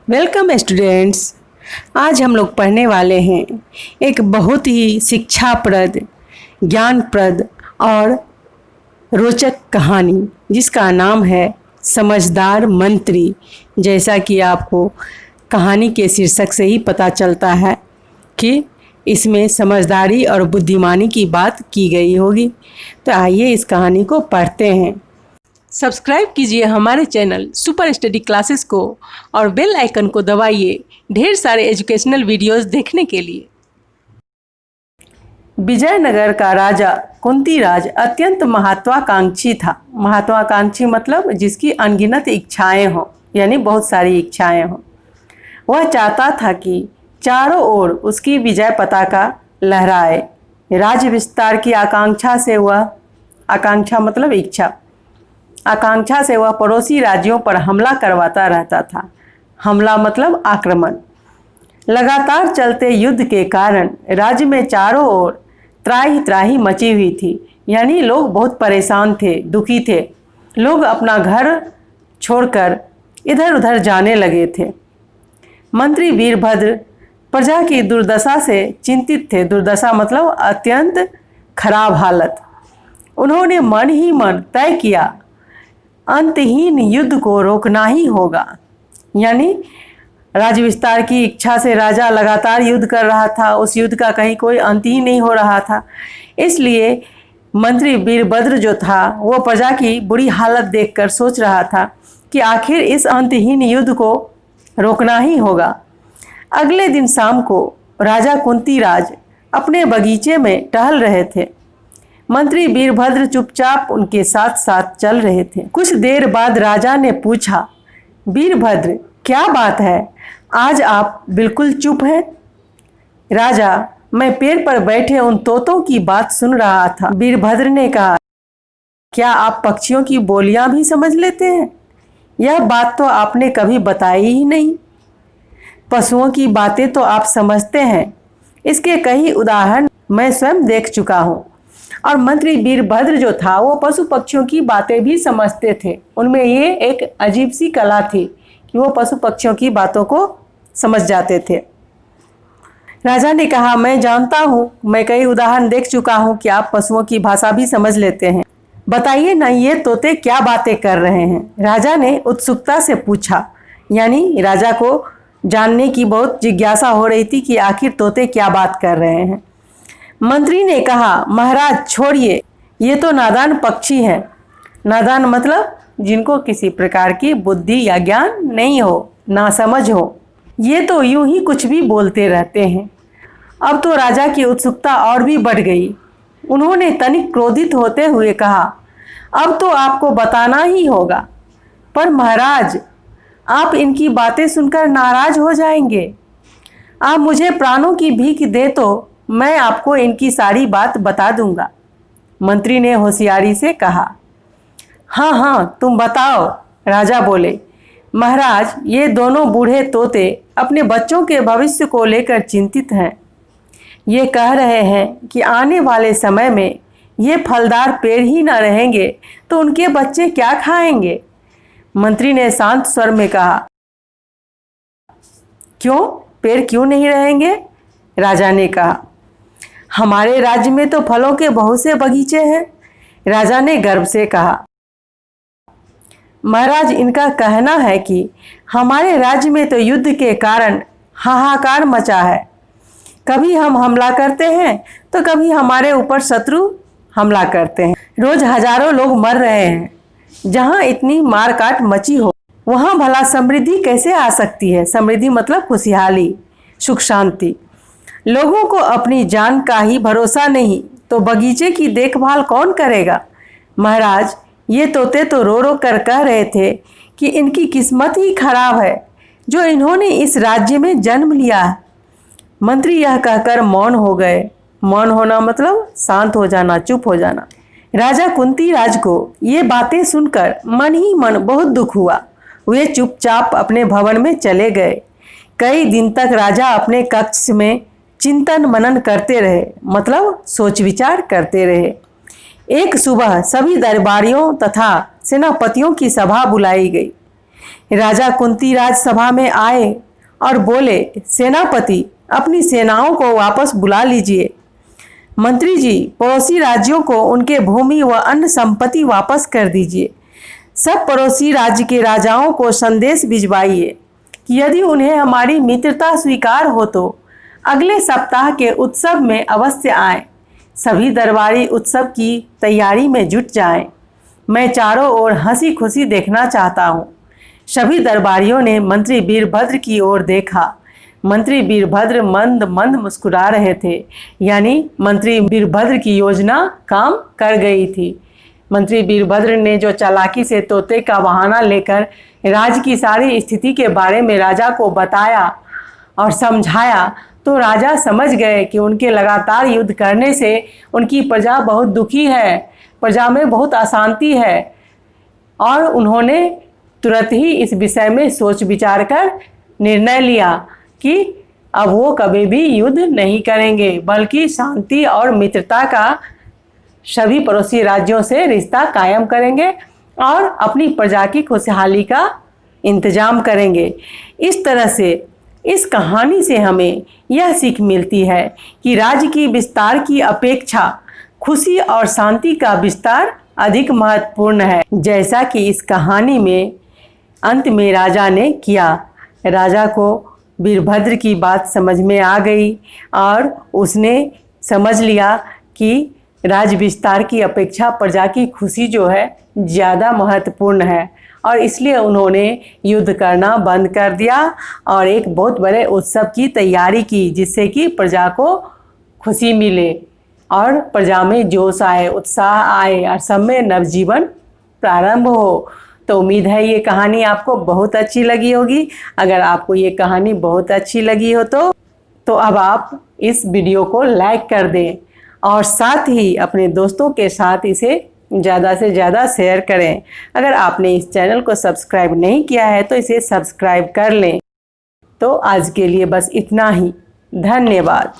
Welcome students. आज हम लोग पढ़ने वाले हैं एक बहुत ही शिक्षाप्रद, ज्ञानप्रद और रोचक कहानी जिसका नाम है समझदार मंत्री। जैसा कि आपको कहानी के शीर्षक से ही पता चलता है कि इसमें समझदारी और बुद्धिमानी की बात की गई होगी। तो आइए इस कहानी को पढ़ते हैं। सब्सक्राइब कीजिए हमारे चैनल सुपर स्टडी क्लासेस को और बेल आइकन को दबाइए ढेर सारे एजुकेशनल वीडियोस देखने के लिए। विजयनगर का राजा कुंतीराज अत्यंत महत्वाकांक्षी था। महत्वाकांक्षी मतलब जिसकी अनगिनत इच्छाएं हों, यानी बहुत सारी इच्छाएं हों। वह चाहता था कि चारों ओर उसकी विजय पताका लहराए। राज्य विस्तार की आकांक्षा से वह, आकांक्षा मतलब इच्छा, आकांक्षा से वह पड़ोसी राज्यों पर हमला करवाता रहता था। हमला मतलब आक्रमण। लगातार चलते युद्ध के कारण राज्य में चारों ओर त्राही त्राही मची हुई थी, यानी लोग बहुत परेशान थे, दुखी थे। लोग अपना घर छोड़कर इधर उधर जाने लगे थे। मंत्री वीरभद्र प्रजा की दुर्दशा से चिंतित थे। दुर्दशा मतलब अत्यंत खराब हालत। उन्होंने मन ही मन तय किया अंतहीन युद्ध को रोकना ही होगा। यानी राज्य विस्तार की इच्छा से राजा लगातार युद्ध कर रहा था। उस युद्ध का कहीं कोई अंत ही नहीं हो रहा था। इसलिए मंत्री वीरभद्र जो था वो प्रजा की बुरी हालत देखकर सोच रहा था कि आखिर इस अंतहीन युद्ध को रोकना ही होगा। अगले दिन शाम को राजा कुंतीराज अपने बगीचे में टहल रहे थे। मंत्री वीरभद्र चुपचाप उनके साथ साथ चल रहे थे। कुछ देर बाद राजा ने पूछा, वीरभद्र क्या बात है, आज आप बिल्कुल चुप हैं? राजा, मैं पेड़ पर बैठे उन तोतों की बात सुन रहा था। वीरभद्र ने कहा, क्या आप पक्षियों की बोलियां भी समझ लेते हैं? यह बात तो आपने कभी बताई ही नहीं। पशुओं की बातें तो आप समझते हैं, इसके कई उदाहरण मैं स्वयं देख चुका हूँ। और मंत्री वीरभद्र जो था वो पशु पक्षियों की बातें भी समझते थे। उनमें ये एक अजीब सी कला थी कि वो पशु पक्षियों की बातों को समझ जाते थे। राजा ने कहा, मैं जानता हूँ, मैं कई उदाहरण देख चुका हूँ कि आप पशुओं की भाषा भी समझ लेते हैं। बताइए ना, ये तोते क्या बातें कर रहे हैं? राजा ने उत्सुकता से पूछा। यानी राजा को जानने की बहुत जिज्ञासा हो रही थी कि आखिर तोते क्या बात कर रहे हैं। मंत्री ने कहा, महाराज छोड़िए, ये तो नादान पक्षी हैं। नादान मतलब जिनको किसी प्रकार की बुद्धि या ज्ञान नहीं हो, ना समझ हो। ये तो यूं ही कुछ भी बोलते रहते हैं। अब तो राजा की उत्सुकता और भी बढ़ गई। उन्होंने तनिक क्रोधित होते हुए कहा, अब तो आपको बताना ही होगा। पर महाराज, आप इनकी बातें सुनकर नाराज हो जाएंगे। आप मुझे प्राणों की भीख दे तो मैं आपको इनकी सारी बात बता दूंगा। मंत्री ने होशियारी से कहा। हाँ हाँ, तुम बताओ, राजा बोले। महाराज, ये दोनों बूढ़े तोते अपने बच्चों के भविष्य को लेकर चिंतित हैं। ये कह रहे हैं कि आने वाले समय में ये फलदार पेड़ ही न रहेंगे तो उनके बच्चे क्या खाएंगे? मंत्री ने शांत स्वर में कहा। क्यों, पेड़ क्यों नहीं रहेंगे? राजा ने कहा। हमारे राज्य में तो फलों के बहुत से बगीचे हैं। राजा ने गर्व से कहा। महाराज, इनका कहना है कि हमारे राज्य में तो युद्ध के कारण हाहाकार मचा है। कभी हम हमला करते हैं तो कभी हमारे ऊपर शत्रु हमला करते हैं। रोज हजारों लोग मर रहे हैं। जहाँ इतनी मारकाट मची हो वहाँ भला समृद्धि कैसे आ सकती है? समृद्धि मतलब खुशहाली, सुख शांति। लोगों को अपनी जान का ही भरोसा नहीं तो बगीचे की देखभाल कौन करेगा? महाराज, ये तोते तो रो रो कर कह रहे थे कि इनकी किस्मत ही खराब है जो इन्होंने इस राज्य में जन्म लिया है। मंत्री यह कहकर मौन हो गए। मौन होना मतलब शांत हो जाना, चुप हो जाना। राजा कुंतीराज को ये बातें सुनकर मन ही मन बहुत दुख हुआ। वे चुपचाप अपने भवन में चले गए। कई दिन तक राजा अपने कक्ष में चिंतन मनन करते रहे, मतलब सोच विचार करते रहे। एक सुबह सभी दरबारियों तथा सेनापतियों की सभा बुलाई गई। राजा कुंतीराज सभा में आए और बोले, सेनापति, अपनी सेनाओं को वापस बुला लीजिए। मंत्री जी, पड़ोसी राज्यों को उनके भूमि व अन्य संपत्ति वापस कर दीजिए। सब पड़ोसी राज्य के राजाओं को संदेश भिजवाइए कि यदि उन्हें हमारी मित्रता स्वीकार हो तो अगले सप्ताह के उत्सव में अवश्य आएं। सभी दरबारी उत्सव की तैयारी में जुट जाएं। मैं चारों ओर हंसी खुशी देखना चाहता हूँ। सभी दरबारियों ने मंत्री वीरभद्र की ओर देखा। मंत्री वीरभद्र मंद मंद मुस्कुरा रहे थे, यानी मंत्री वीरभद्र की योजना काम कर गई थी। मंत्री वीरभद्र ने जो चालाकी से तोते का बहाना लेकर राज्य की सारी स्थिति के बारे में राजा को बताया और समझाया, तो राजा समझ गए कि उनके लगातार युद्ध करने से उनकी प्रजा बहुत दुखी है, प्रजा में बहुत अशांति है, और उन्होंने तुरंत ही इस विषय में सोच विचार कर निर्णय लिया कि अब वो कभी भी युद्ध नहीं करेंगे, बल्कि शांति और मित्रता का सभी पड़ोसी राज्यों से रिश्ता कायम करेंगे और अपनी प्रजा की खुशहाली का इंतजाम करेंगे। इस तरह से इस कहानी से हमें यह सीख मिलती है कि राज्य की विस्तार की अपेक्षा खुशी और शांति का विस्तार अधिक महत्वपूर्ण है, जैसा कि इस कहानी में अंत में राजा ने किया। राजा को वीरभद्र की बात समझ में आ गई और उसने समझ लिया कि राज्य विस्तार की अपेक्षा प्रजा की खुशी जो है ज़्यादा महत्वपूर्ण है, और इसलिए उन्होंने युद्ध करना बंद कर दिया और एक बहुत बड़े उत्सव की तैयारी की, जिससे कि प्रजा को खुशी मिले और प्रजा में जोश आए, उत्साह आए और सब में नवजीवन प्रारंभ हो। तो उम्मीद है ये कहानी आपको बहुत अच्छी लगी होगी। अगर आपको ये कहानी बहुत अच्छी लगी हो तो अब आप इस वीडियो को लाइक कर दें और साथ ही अपने दोस्तों के साथ इसे ज़्यादा से ज़्यादा शेयर करें। अगर आपने इस चैनल को सब्सक्राइब नहीं किया है तो इसे सब्सक्राइब कर लें। तो आज के लिए बस इतना ही। धन्यवाद।